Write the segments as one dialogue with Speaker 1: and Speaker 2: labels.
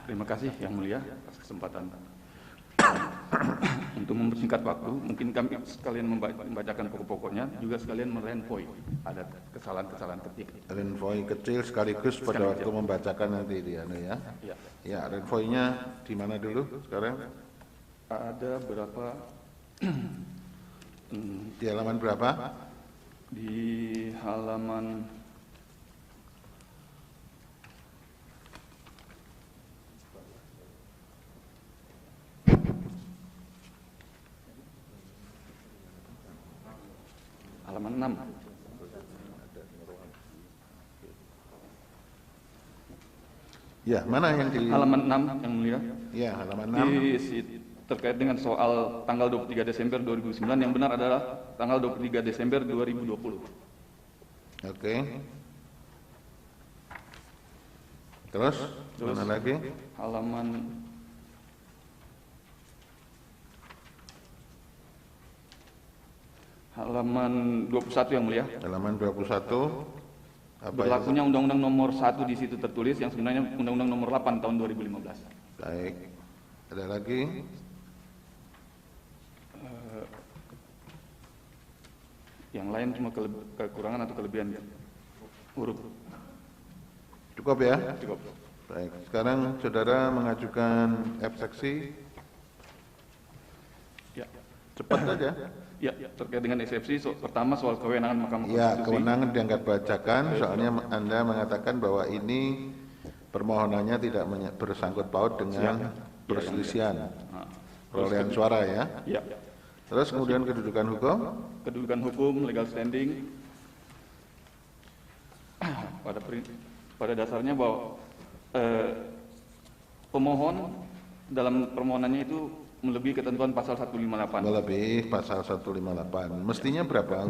Speaker 1: Terima kasih Yang Mulia atas kesempatan. Untuk mempersingkat waktu, mungkin kami sekalian membacakan pokok-pokoknya, juga sekalian merenvoy. Ada kesalahan-kesalahan ketik.
Speaker 2: Renvoy kecil sekaligus pada waktu membacakan nanti dia, ya.
Speaker 1: Ya.
Speaker 2: Ya, renvoynya di mana dulu sekarang?
Speaker 1: Ada berapa?
Speaker 2: Di halaman berapa?
Speaker 1: Di halaman halaman 6.
Speaker 2: Ya, mana yang di
Speaker 1: Halaman 6 Yang Mulia.
Speaker 2: Ya, halaman 6.
Speaker 1: Terkait dengan soal tanggal 23 Desember 2009, yang benar adalah tanggal 23 Desember 2020.
Speaker 2: Oke. Terus mana lagi?
Speaker 1: Halaman 21 Yang Mulia.
Speaker 2: Halaman 21. Apa
Speaker 1: Berlakunya Undang-Undang Nomor 1 di situ tertulis, yang sebenarnya Undang-Undang Nomor 8 tahun 2015.
Speaker 2: Baik. Ada lagi?
Speaker 1: Yang lain cuma kekurangan atau kelebihan huruf.
Speaker 2: Cukup ya?
Speaker 1: Cukup.
Speaker 2: Baik. Sekarang saudara mengajukan eksepsi.
Speaker 1: Ya.
Speaker 2: Cepat saja.
Speaker 1: Ya, terkait dengan eksepsi, pertama soal kewenangan Mahkamah
Speaker 2: Ya,
Speaker 1: Konstitusi.
Speaker 2: kewenangan dianggap bacakan. Soalnya Anda mengatakan bahwa ini permohonannya tidak bersangkut paut dengan perselisihan perolehan suara ya.
Speaker 1: Ya.
Speaker 2: Terus kemudian kedudukan hukum.
Speaker 1: Kedudukan hukum, legal standing. Pada dasarnya bahwa pemohon dalam permohonannya itu melebihi ketentuan pasal 158.
Speaker 2: Melebihi pasal 158. Mestinya berapa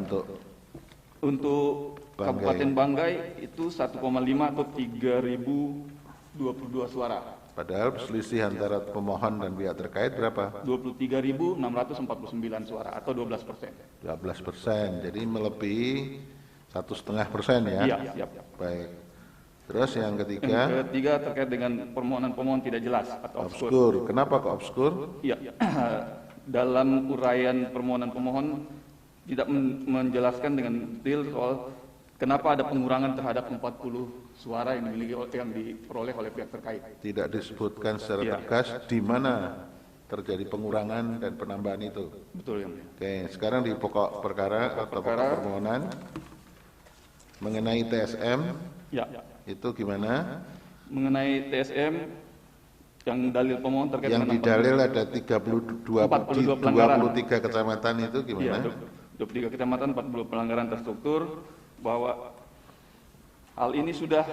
Speaker 2: untuk
Speaker 1: Kabupaten Banggai itu 1,5 atau 3.022 suara.
Speaker 2: Padahal selisih antara pemohon dan pihak terkait berapa?
Speaker 1: 23.649 suara atau 12%.
Speaker 2: 12%. Jadi melebihi 1,5% ya.
Speaker 1: Iya, siap.
Speaker 2: Baik. Terus yang ketiga?
Speaker 1: Yang ketiga terkait dengan permohonan-permohonan tidak jelas atau
Speaker 2: obskur. Kenapa kok obskur?
Speaker 1: Iya. Dalam uraian permohonan-pemohon tidak menjelaskan dengan detail soal kenapa ada pengurangan terhadap 40 suara yang diperoleh oleh pihak terkait.
Speaker 2: Tidak disebutkan secara tegas di mana terjadi pengurangan dan penambahan itu.
Speaker 1: Betul ya.
Speaker 2: Oke, sekarang di pokok perkara atau pokok permohonan mengenai TSM.
Speaker 1: Ya.
Speaker 2: Itu gimana?
Speaker 1: Mengenai TSM yang dalil pemohon terkait
Speaker 2: yang
Speaker 1: dengan
Speaker 2: di dalil ada 23 kecamatan itu gimana?
Speaker 1: Ya, 23 kecamatan, 40 pelanggaran terstruktur, bahwa hal ini sudah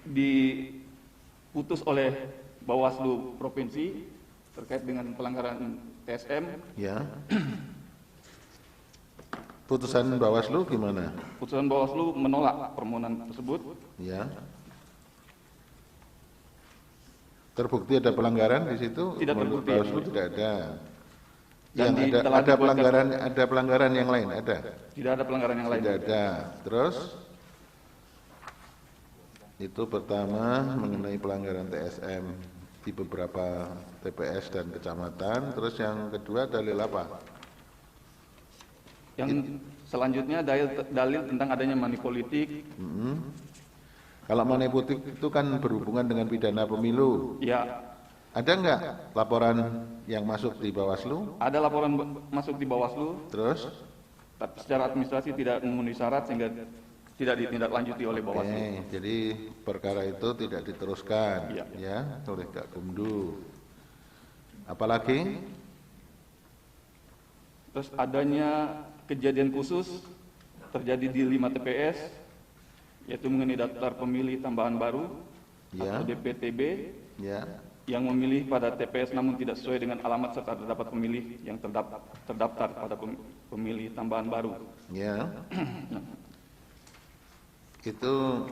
Speaker 1: diputus oleh Bawaslu Provinsi terkait dengan pelanggaran TSM.
Speaker 2: Ya. Putusan Bawaslu gimana?
Speaker 1: Putusan Bawaslu menolak permohonan tersebut.
Speaker 2: Ya. Terbukti ada pelanggaran di situ?
Speaker 1: Tidak terbukti.
Speaker 2: Bawaslu tidak ada.
Speaker 1: Dan
Speaker 2: Yang ada pelanggaran yang lain ada?
Speaker 1: Tidak ada pelanggaran yang lain.
Speaker 2: Tidak ada. Terus itu pertama mengenai pelanggaran TSM di beberapa TPS dan kecamatan. Terus yang kedua dalil apa?
Speaker 1: Yang selanjutnya dalil tentang adanya money politik.
Speaker 2: Kalau money politik itu kan berhubungan dengan pidana pemilu.
Speaker 1: Ya.
Speaker 2: Ada enggak laporan yang masuk di Bawaslu?
Speaker 1: Ada laporan masuk di Bawaslu.
Speaker 2: Terus?
Speaker 1: Tapi secara administrasi tidak memenuhi syarat sehingga tidak ditindaklanjuti oleh Bawaslu.
Speaker 2: Oke, jadi perkara itu tidak diteruskan ya oleh Kak Kumdu. Apalagi?
Speaker 1: Terus adanya kejadian khusus terjadi di 5 TPS, yaitu mengenai daftar pemilih tambahan baru atau DPTB, yang memilih pada TPS namun tidak sesuai dengan alamat serta terdapat pemilih yang terdaftar pada pemilih tambahan baru.
Speaker 2: Ya. Itu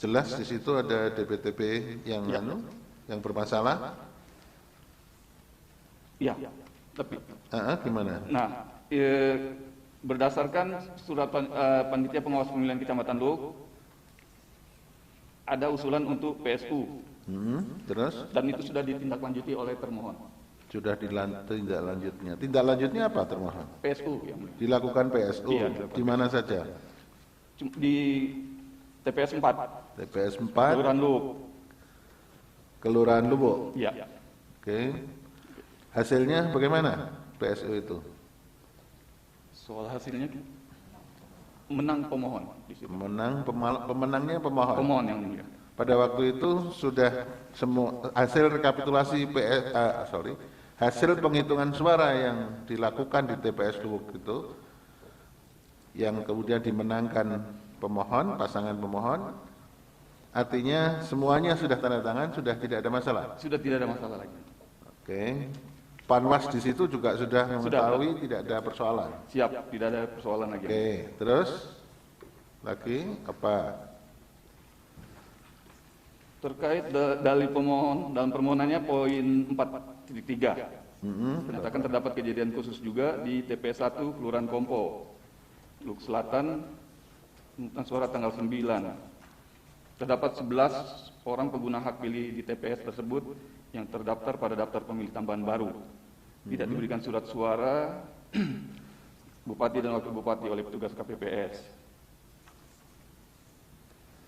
Speaker 2: jelas di situ ada DPTB yang yang bermasalah.
Speaker 1: Ya, tapi
Speaker 2: gimana?
Speaker 1: Nah, berdasarkan surat panitia pengawas pemilihan Kecamatan Luhuk, ada usulan untuk PSU.
Speaker 2: Terus?
Speaker 1: Dan itu sudah ditindaklanjuti oleh termohon.
Speaker 2: Sudah ditindaklanjutnya. Tindak lanjutnya apa termohon?
Speaker 1: PSU yang mulia.
Speaker 2: Dilakukan PSU.
Speaker 1: Iya,
Speaker 2: di mana saja?
Speaker 1: Di TPS 4.
Speaker 2: TPS 4.
Speaker 1: Kelurahan Lubuk.
Speaker 2: Kelurahan Lubuk.
Speaker 1: Iya.
Speaker 2: Oke. Hasilnya bagaimana PSU itu?
Speaker 1: Soal hasilnya menang pemohon di situ.
Speaker 2: Menang pemenangnya pemohon.
Speaker 1: Pemohon yang mulia.
Speaker 2: Pada waktu itu sudah semua hasil rekapitulasi hasil penghitungan suara yang dilakukan di TPS Lubuk itu yang kemudian dimenangkan pemohon, pasangan pemohon, artinya semuanya sudah tanda tangan, sudah tidak ada masalah.
Speaker 1: Sudah tidak ada masalah lagi.
Speaker 2: Oke. Panwas di situ juga sudah mengetahui tidak ada persoalan.
Speaker 1: Siap, tidak ada persoalan lagi.
Speaker 2: Oke, terus lagi apa?
Speaker 1: Terkait dalil pemohon dalam permohonannya poin 4.3. Menyatakan terdapat kejadian khusus juga di TPS 1 Kelurahan Kompo, Lubuk Selatan, pemungutan suara tanggal 9. Terdapat 11 orang pengguna hak pilih di TPS tersebut yang terdaftar pada daftar pemilih tambahan baru. Tidak diberikan surat suara Bupati dan Wakil Bupati oleh petugas KPPS.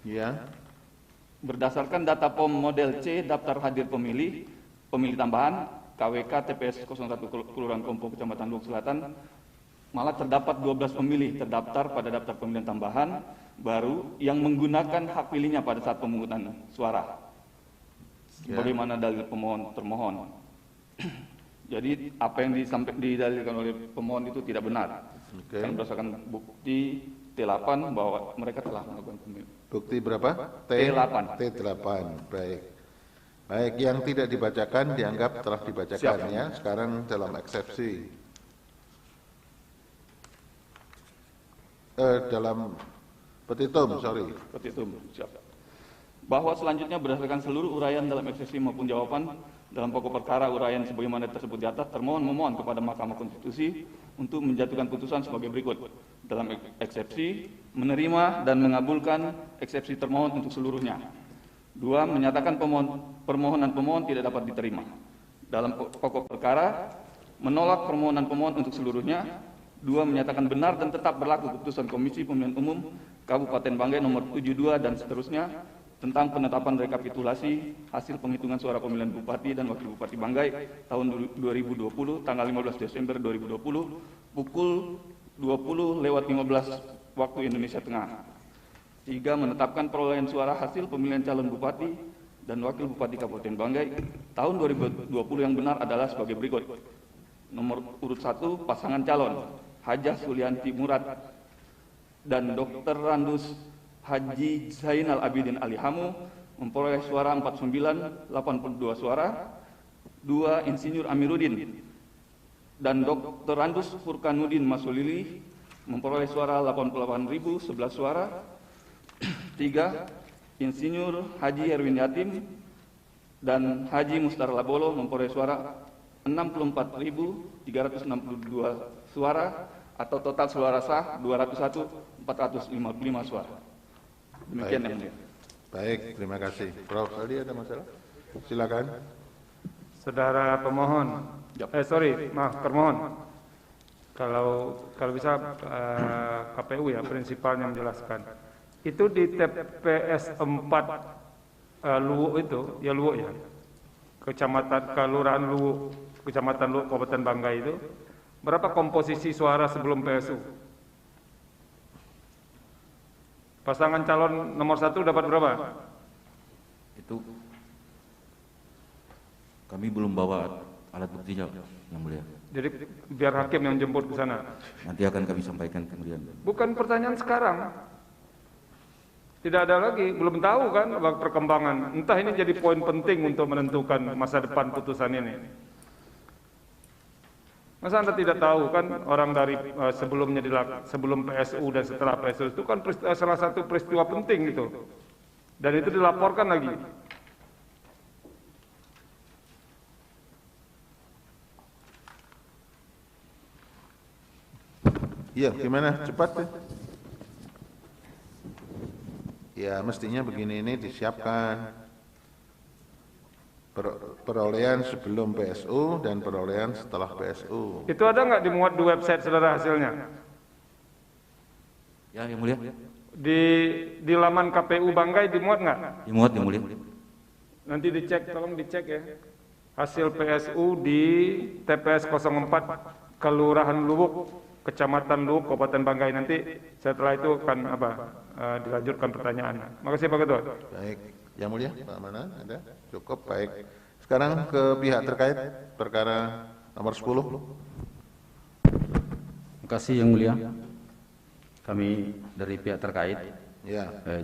Speaker 2: Ya.
Speaker 1: Berdasarkan data POM model C daftar hadir pemilih tambahan KWK TPS 01 Kelurahan Kompo Kecamatan Lubuk Selatan, malah terdapat 12 pemilih terdaftar pada daftar pemilihan tambahan baru yang menggunakan hak pilihnya pada saat pemungutan suara. Bagaimana dalil pemohon termohon? Jadi apa yang didalilkan oleh pemohon itu tidak benar. Kan berdasarkan bukti T8 bahwa mereka telah melakukan pemilu.
Speaker 2: Bukti berapa?
Speaker 1: T8.
Speaker 2: T8. Baik. Baik, yang tidak dibacakan dianggap telah dibacakan. Siap. Ya. Sekarang dalam eksepsi. Dalam petitum,
Speaker 1: Petitum, siap. Bahwa selanjutnya berdasarkan seluruh uraian dalam eksepsi maupun jawaban dalam pokok perkara uraian sebagaimana tersebut di atas, termohon memohon kepada Mahkamah Konstitusi untuk menjatuhkan putusan sebagai berikut. Dalam eksepsi, menerima dan mengabulkan eksepsi termohon untuk seluruhnya. 2. Menyatakan permohonan pemohon tidak dapat diterima. Dalam pokok perkara, menolak permohonan pemohon untuk seluruhnya. 2. Menyatakan benar dan tetap berlaku keputusan Komisi Pemilihan Umum Kabupaten Banggai nomor 72 dan seterusnya tentang penetapan rekapitulasi hasil penghitungan suara pemilihan Bupati dan Wakil Bupati Banggai tahun 2020 tanggal 15 Desember 2020 pukul 20:15 waktu Indonesia Tengah. 3. Menetapkan perolehan suara hasil pemilihan calon Bupati dan Wakil Bupati Kabupaten Banggai tahun 2020 yang benar adalah sebagai berikut. Nomor urut 1 pasangan calon Hajah Sulianti Murad dan Dr. Randus Haji Zainal Abidin Alihamu memperoleh suara 49, 82 suara. 2. Insinyur Amiruddin dan Dr. Randus Furkanuddin Masulili memperoleh suara 88.011 suara. 3. Insinyur Haji Erwin Yatim dan Haji Mustar Labolo memperoleh suara 64.362 suara atau total suara sah 201.455 suara. Demikian yang mulia.
Speaker 2: Baik, terima kasih. Prof. Aldi ada masalah? Silakan.
Speaker 3: Saudara pemohon, termohon. Kalau bisa KPU ya prinsipalnya menjelaskan. Itu di TPS 4 Luwuk itu, ya Luwuk ya. Kelurahan Luwuk, Kecamatan Luwuk, Kabupaten Banggai itu, berapa komposisi suara sebelum PSU? Pasangan calon nomor 1 dapat berapa?
Speaker 4: Itu kami belum bawa alat buktinya, yang mulia.
Speaker 3: Jadi biar hakim yang jemput ke sana.
Speaker 4: Nanti akan kami sampaikan kemudian.
Speaker 3: Bukan pertanyaan sekarang. Tidak ada lagi, belum tahu kan perkembangan. Entah ini jadi poin penting untuk menentukan masa depan putusan ini. Masa Anda tidak tahu kan orang dari sebelum PSU dan setelah PSU itu kan salah satu peristiwa penting itu. Dan itu dilaporkan lagi.
Speaker 2: Iya, gimana? Cepat deh. Ya, mestinya begini ini disiapkan. perolehan sebelum PSU dan perolehan setelah PSU.
Speaker 3: Itu ada nggak dimuat di website saudara hasilnya?
Speaker 4: Ya, yang mulia.
Speaker 3: Di laman KPU Banggai dimuat nggak?
Speaker 4: Dimuat, yang mulia.
Speaker 3: Nanti dicek, tolong dicek ya. Hasil PSU di TPS 04 Kelurahan Lubuk, Kecamatan Lubuk, Kabupaten Banggai. Nanti setelah itu akan dilanjutkan pertanyaan. Makasih Pak Ketua.
Speaker 2: Baik, yang mulia, Pak Mana ada? Cukup, baik. Sekarang ke pihak terkait perkara nomor 10.
Speaker 5: Terima kasih yang mulia. Kami dari pihak terkait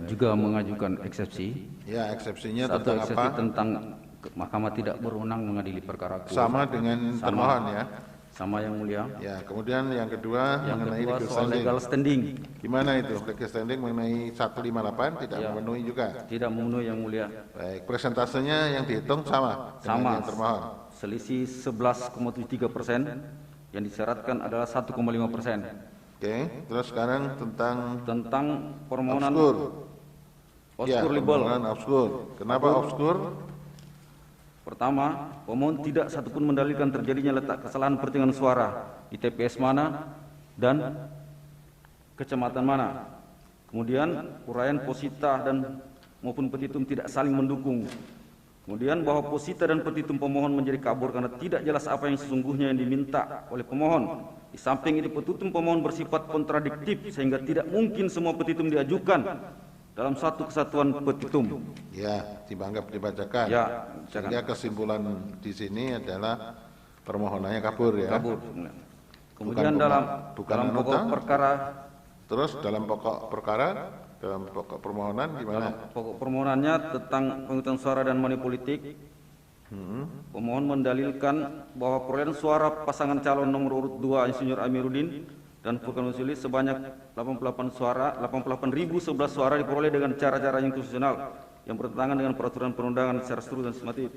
Speaker 5: juga mengajukan eksepsi.
Speaker 2: Ya, eksepsinya
Speaker 5: Satu
Speaker 2: tentang
Speaker 5: eksepsi
Speaker 2: apa?
Speaker 5: tentang Mahkamah tidak berwenang mengadili perkara aku.
Speaker 2: Sama dengan termohon ya.
Speaker 5: Sama yang mulia.
Speaker 2: Ya, kemudian yang kedua mengenai
Speaker 5: Kedua
Speaker 2: legal
Speaker 5: soal
Speaker 2: standing.
Speaker 5: legal standing.
Speaker 2: Gimana itu? Legal standing mengenai 158 tidak memenuhi juga.
Speaker 5: Tidak memenuhi yang mulia.
Speaker 2: Baik, presentasenya yang dihitung sama dengan
Speaker 5: Sama.
Speaker 2: yang termohon.
Speaker 5: Selisih 11,73%, yang disyaratkan adalah 1,5%.
Speaker 2: Oke, terus sekarang tentang
Speaker 5: permohonan
Speaker 2: obskur
Speaker 5: libel.
Speaker 2: permohonan obskur. Kenapa obskur?
Speaker 5: Pertama, pemohon tidak satupun mendalilkan terjadinya letak kesalahan perhitungan suara di TPS mana dan kecamatan mana. Kemudian uraian posita dan maupun petitum tidak saling mendukung. Kemudian bahwa posita dan petitum pemohon menjadi kabur karena tidak jelas apa yang sesungguhnya yang diminta oleh pemohon. Di samping itu petitum pemohon bersifat kontradiktif sehingga tidak mungkin semua petitum diajukan dalam satu kesatuan petitum.
Speaker 2: Ya, dibacakan.
Speaker 5: Ya,
Speaker 2: sehingga kesimpulan di sini adalah permohonannya kabur ya.
Speaker 5: Kabur. Kemudian dalam pokok perkara.
Speaker 2: Terus dalam pokok perkara, dalam pokok permohonan gimana?
Speaker 5: Pokok permohonannya tentang penghitungan suara dan money politik. Pemohon mendalilkan bahwa perolehan suara pasangan calon nomor urut 2 Insinyur Amiruddin dan Furqan Husaini sebanyak 88.011 suara diperoleh dengan cara-cara yang konstitusional yang bertentangan dengan peraturan perundangan secara seluruh dan sistematis.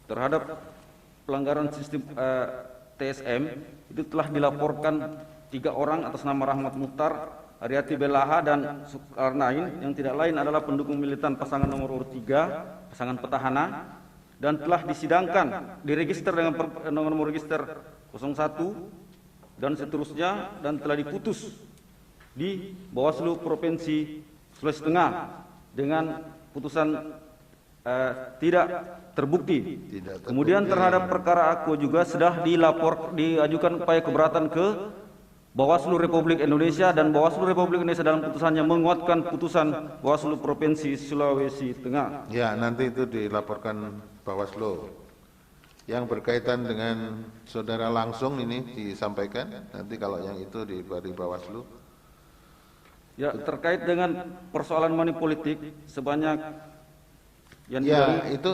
Speaker 5: Terhadap pelanggaran sistem TSM itu telah dilaporkan 3 orang atas nama Rahmat Mukhtar, Ariati Belaha dan Sukarnain yang tidak lain adalah pendukung militan pasangan nomor urut 3, pasangan petahana, dan telah disidangkan, diregister dengan nomor register 01 dan seterusnya, dan telah diputus di Bawaslu Provinsi Sulawesi Tengah dengan putusan tidak terbukti. Kemudian terhadap perkara aku juga sudah diajukan upaya keberatan ke Bawaslu Republik Indonesia, dan Bawaslu Republik Indonesia dalam putusannya menguatkan putusan Bawaslu Provinsi Sulawesi Tengah.
Speaker 2: Ya, nanti itu dilaporkan Bawaslu. Yang berkaitan dengan saudara langsung ini disampaikan, nanti kalau yang itu di Bawaslu.
Speaker 5: Ya, terkait dengan persoalan money politik sebanyak yang
Speaker 2: itu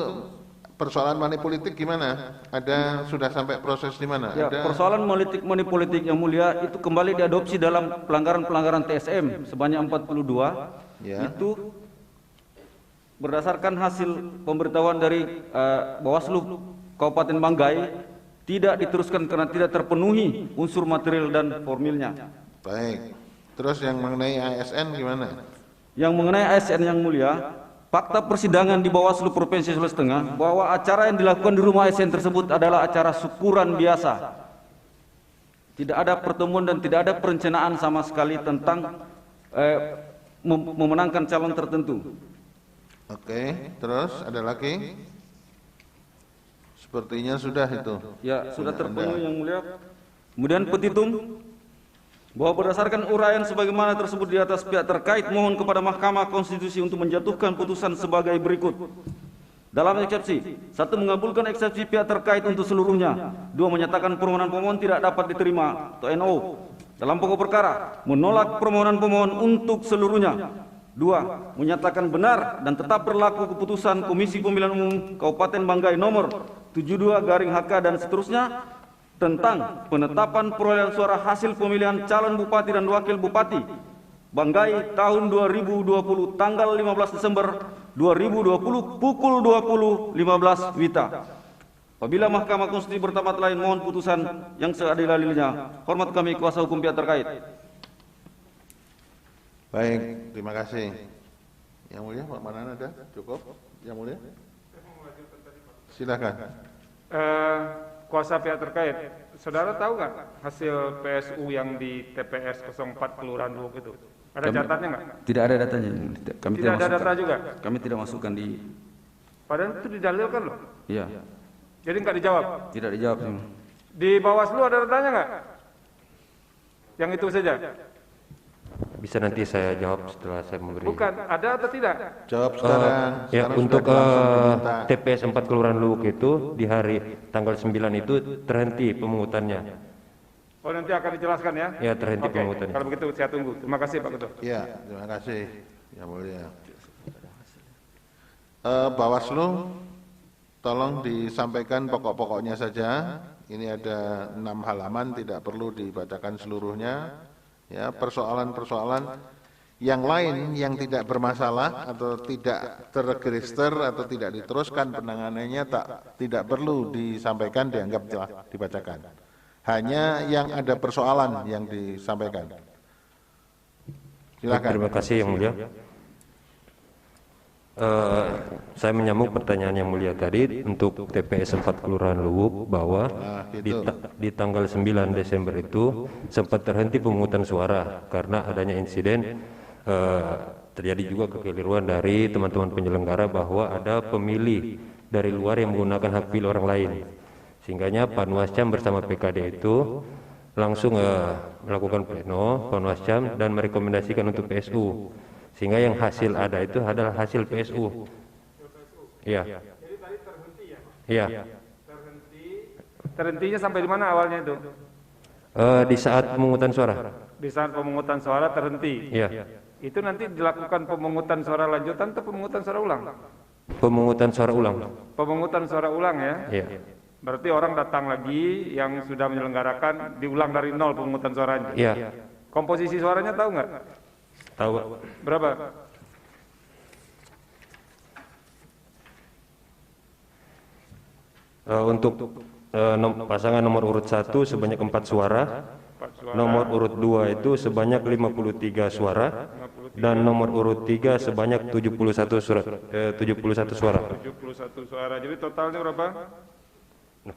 Speaker 2: persoalan money politik gimana? Ada sudah sampai proses di mana?
Speaker 5: Ya, persoalan money politik yang mulia itu kembali diadopsi dalam pelanggaran TSM sebanyak 42.
Speaker 2: Ya.
Speaker 5: Itu berdasarkan hasil pemberitahuan dari Bawaslu Kabupaten Banggai tidak diteruskan karena tidak terpenuhi unsur material dan formilnya.
Speaker 2: Baik. Terus yang mengenai ASN gimana?
Speaker 5: Yang mengenai ASN yang mulia, fakta persidangan di Bawaslu Provinsi Sulawesi Tengah bahwa acara yang dilakukan di rumah ASN tersebut adalah acara syukuran biasa. Tidak ada pertemuan dan tidak ada perencanaan sama sekali tentang memenangkan calon tertentu.
Speaker 2: Oke, terus ada lagi? Sepertinya sudah itu.
Speaker 5: Ya, sudah terpenuhi yang mulia. Kemudian petitum bahwa berdasarkan uraian sebagaimana tersebut di atas, pihak terkait mohon kepada Mahkamah Konstitusi untuk menjatuhkan putusan sebagai berikut. Dalam eksepsi, 1. Mengabulkan eksepsi pihak terkait untuk seluruhnya. 2. Menyatakan permohonan pemohon tidak dapat diterima atau NO. Dalam pokok perkara, menolak permohonan pemohon untuk seluruhnya. 2. Menyatakan benar dan tetap berlaku keputusan Komisi Pemilihan Umum Kabupaten Banggai nomor 72/HK dan seterusnya tentang penetapan perolehan suara hasil pemilihan calon bupati dan wakil bupati Banggai tahun 2020 tanggal 15 Desember 2020 pukul 20.15 WITA. Apabila Mahkamah Konstitusi bertempat lain, mohon putusan yang seadil-adilnya. Hormat kami kuasa hukum pihak terkait.
Speaker 2: Baik, terima kasih. Yang mulia, Pak Manan ada? Cukup? Yang mulia? Silakan.
Speaker 3: Kuasa pihak terkait, saudara tahu nggak hasil PSU yang di TPS 04 Kelurahan Luwuk itu? Ada catatannya nggak?
Speaker 5: Tidak ada datanya. Kami
Speaker 3: Tidak ada data juga?
Speaker 5: Kami tidak masukkan di...
Speaker 3: Padahal itu didalilkan loh.
Speaker 5: Iya.
Speaker 3: Jadi nggak dijawab?
Speaker 5: Tidak dijawab.
Speaker 3: Di Bawaslu ada datanya nggak? Yang itu saja?
Speaker 6: Bisa nanti saya jawab setelah saya memberi.
Speaker 3: Bukan, ada atau tidak?
Speaker 2: Jawab sekarang.
Speaker 6: Ya,
Speaker 2: Sekarang
Speaker 6: untuk
Speaker 2: sudah langsung diminta.
Speaker 6: TPS 4 Kelurahan Luwuk itu di hari tanggal 9 itu terhenti pemungutannya.
Speaker 3: Oh, nanti akan dijelaskan ya?
Speaker 6: Ya, terhenti
Speaker 3: Oke,
Speaker 6: pemungutannya.
Speaker 3: kalau begitu saya tunggu. Terima kasih Pak Ketua.
Speaker 2: Ya, terima kasih. Yang mulia. Bawaslu, tolong disampaikan pokok-pokoknya saja. Ini ada 6 halaman, tidak perlu dibacakan seluruhnya. Ya, persoalan-persoalan yang lain yang tidak bermasalah atau tidak terregister atau tidak diteruskan penanganannya tidak perlu disampaikan, dianggap telah dibacakan. Hanya yang ada persoalan yang disampaikan. Silakan.
Speaker 6: Terima kasih Yang Mulia. Saya menyambung pertanyaan Yang Mulia tadi untuk TPS 4 Kelurahan Luwuk bahwa di tanggal 9 Desember itu sempat terhenti pemungutan suara karena adanya insiden terjadi juga kekeliruan dari teman-teman penyelenggara bahwa ada pemilih dari luar yang menggunakan hak pilih orang lain, sehingganya Panwascam bersama PKD itu langsung melakukan pleno Panwascam dan merekomendasikan untuk PSU, sehingga yang hasil ada itu adalah hasil PSU. Iya.
Speaker 3: Jadi tadi terhenti ya?
Speaker 6: Iya.
Speaker 3: Terhentinya sampai di mana awalnya itu?
Speaker 6: Di saat pemungutan suara.
Speaker 3: Di saat pemungutan suara terhenti.
Speaker 6: Iya.
Speaker 3: Itu nanti dilakukan pemungutan suara lanjutan atau pemungutan suara ulang?
Speaker 6: Pemungutan suara ulang.
Speaker 3: Pemungutan suara ulang ya?
Speaker 6: Iya.
Speaker 3: Berarti orang datang lagi yang sudah menyelenggarakan diulang dari nol pemungutan suaranya.
Speaker 6: Iya.
Speaker 3: Komposisi suaranya tahu nggak?
Speaker 6: Tahu.
Speaker 3: Berapa?
Speaker 6: Untuk pasangan nomor urut 1 sebanyak 4 suara, nomor urut 2 itu sebanyak 53 suara, dan nomor urut 3 sebanyak 71 suara. 71
Speaker 3: suara. Jadi totalnya berapa?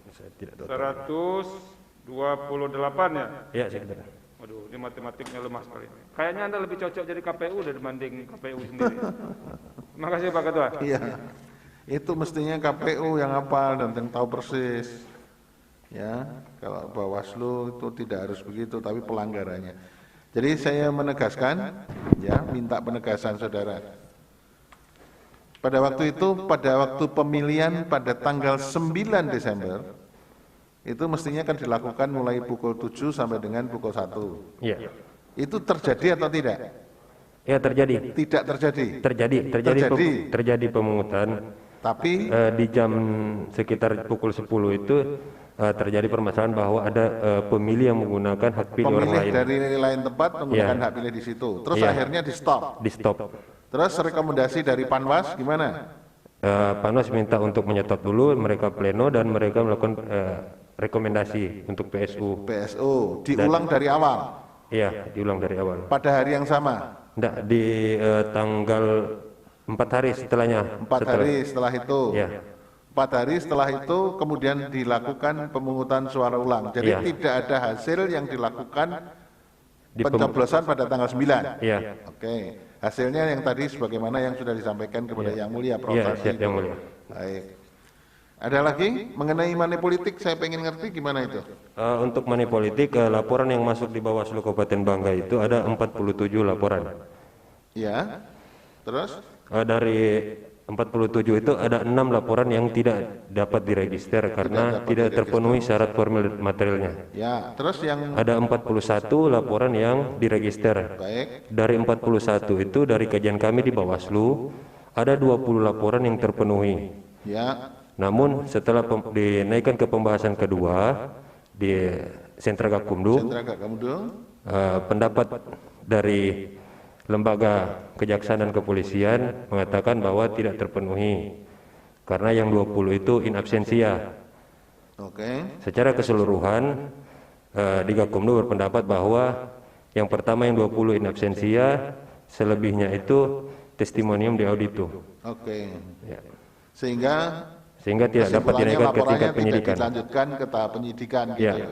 Speaker 6: Saya tidak tahu.
Speaker 3: 128 ya?
Speaker 6: Iya, sekitar.
Speaker 3: Waduh, ini matematiknya lemah sekali. Kayaknya Anda lebih cocok jadi KPU dibanding KPU sendiri. Terima kasih Pak Ketua.
Speaker 2: Iya. Itu mestinya KPU yang hafal dan yang tahu persis. Ya, kalau Bawaslu itu tidak harus begitu, tapi pelanggarannya. Jadi saya menegaskan, ya, minta penegasan saudara. Pada waktu itu, pada waktu pemilihan pada tanggal 9 Desember, itu mestinya akan dilakukan mulai pukul 7 sampai dengan pukul 1.
Speaker 6: Iya.
Speaker 2: Itu terjadi atau tidak?
Speaker 6: Ya, terjadi.
Speaker 2: Tidak terjadi.
Speaker 6: Terjadi pemungutan.
Speaker 2: Tapi
Speaker 6: di jam sekitar pukul 10 itu terjadi permasalahan bahwa ada pemilih yang menggunakan hak pilih orang lain.
Speaker 2: Pemilih dari lain tempat menggunakan hak pilih di situ. Terus akhirnya di stop. Terus rekomendasi dari Panwas gimana?
Speaker 6: Panwas minta untuk menyetop dulu, mereka pleno dan mereka melakukan rekomendasi untuk PSU.
Speaker 2: PSU diulang dari awal.
Speaker 6: Iya, diulang dari awal.
Speaker 2: Pada hari yang sama.
Speaker 6: Enggak, di tanggal 4 hari setelahnya.
Speaker 2: 4 hari setelah itu.
Speaker 6: Ya.
Speaker 2: 4 hari setelah itu kemudian dilakukan pemungutan suara ulang. Jadi tidak ada hasil yang dilakukan pencoblosan pada tanggal 9.
Speaker 6: Iya.
Speaker 2: Oke. Hasilnya yang tadi sebagaimana yang sudah disampaikan kepada Yang Mulia Prof.
Speaker 6: Iya, Yang Mulia.
Speaker 2: Baik. Ada lagi mengenai money politik, saya pengen ngerti gimana itu?
Speaker 6: Untuk money politik, laporan yang masuk di Bawaslu Kabupaten Bangka itu ada 47 laporan.
Speaker 2: Ya. Terus?
Speaker 6: Dari 47 itu ada 6 laporan yang tidak dapat diregister karena tidak terpenuhi syarat formil materialnya.
Speaker 2: Ya, terus yang
Speaker 6: ada 41 laporan yang diregister.
Speaker 2: Baik.
Speaker 6: Dari 41 itu dari kajian kami di Bawaslu ada 20 laporan yang terpenuhi.
Speaker 2: Ya.
Speaker 6: Namun setelah dinaikkan ke pembahasan kedua di Sentra Gakumdu, pendapat dari Lembaga Kejaksaan dan Kepolisian mengatakan bahwa tidak terpenuhi karena yang 20 itu in absentia.
Speaker 2: Oke.
Speaker 6: Secara keseluruhan di Gakumdu berpendapat bahwa yang pertama yang 20 in absentia, selebihnya itu testimonium di auditu.
Speaker 2: Oke.
Speaker 6: Ya.
Speaker 2: Sehingga
Speaker 6: sehingga tidak dapat dinaikkan ke tingkat penyidikan.
Speaker 2: Dilanjutkan ke tahap penyidikan gitu.
Speaker 6: Ya.